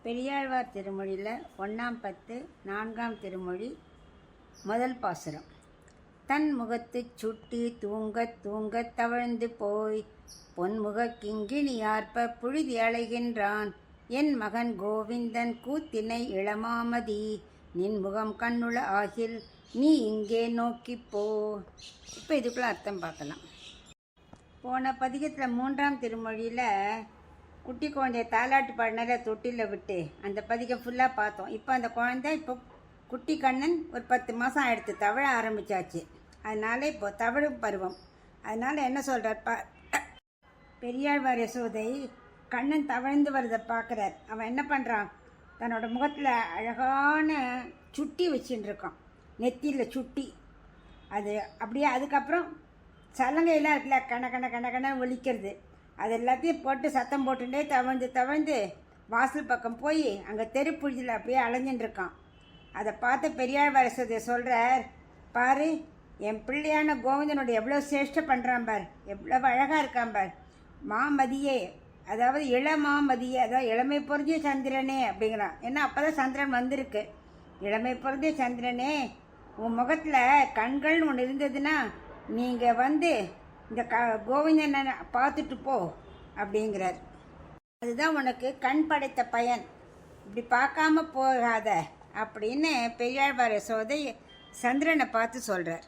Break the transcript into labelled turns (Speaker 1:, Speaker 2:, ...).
Speaker 1: பெரியாழ்வார் திருமொழியில் 1ஆம் பத்து 4ஆம் திருமொழி முதல் பாசுரம். தன் முகத்துச் சுட்டி தூங்கத் தூங்கத் தவழ்ந்து போய் பொன்முகக் கிங்கிணி யார்ப்ப புழுதி அலைகின்றான் என் மகன் கோவிந்தன் கூத்தினை இளமாமதி நின் முகம் கண்ணுள ஆகில் நீ இங்கே நோக்கிப்போ. இப்போ இதுக்குள்ள அர்த்தம் பார்க்கலாம். போன பதிகத்தில் 3ஆம் திருமொழியில் குட்டி குழந்தைய தாலாட்டு பாடினால தொட்டியில் விட்டு அந்த பதிகம் ஃபுல்லாக பார்த்தோம். இப்போ அந்த குழந்தை இப்போ குட்டி கண்ணன் ஒரு 10 மாதம் ஆகிடுத்து, தவழ ஆரம்பித்தாச்சு. அதனால இப்போ தவழும் பருவம். அதனால் என்ன சொல்கிறார், பெரியாழ்வார் யசோதை கண்ணன் தவழ்ந்து வரதை பார்க்குறார். அவன் என்ன பண்ணுறான், தன்னோட முகத்தில் அழகான சுட்டி வச்சுட்டு இருக்கான், நெத்தியில் சுட்டி. அது அப்படியே அதுக்கப்புறம் சலங்கையெல்லாம் இருக்குல்ல, கண கண கண கண ஒலிக்கிறது. அது எல்லாத்தையும் போட்டு சத்தம் போட்டுட்டே தவழ்ந்து வாசல் பக்கம் போய் அங்கே தெருப்புழுதியில் அப்படியே அலைஞ்சின்னு இருக்கான். அதை பார்த்து பெரியாழ்வார் யசோதை சொல்கிறார், பாரு என் பிள்ளையான கோவிந்தனோட எவ்வளோ சேஷ்டை பண்ணுறான் பார், எவ்வளோ அழகாக இருக்கான் பார். மாமதியே, அதாவது இளமாமதியே, அதாவது இளமை பொருந்திய சந்திரனே அப்படிங்கிறான். ஏன்னா அப்போ தான் சந்திரன் வந்திருக்கு. இளமை பொருந்திய சந்திரனே, உன் முகத்தில் கண்கள்னு ஒன்று இருந்ததுன்னா நீங்கள் இந்த கோவிந்தனை பார்த்துட்டு போ அப்படிங்கிறார். அதுதான் உனக்கு கண் படைத்த பயன், இப்படி பார்க்காம போகாத அப்படின்னு பெரியாழ்வார் யசோதை சந்திரனை பார்த்து சொல்கிறார்.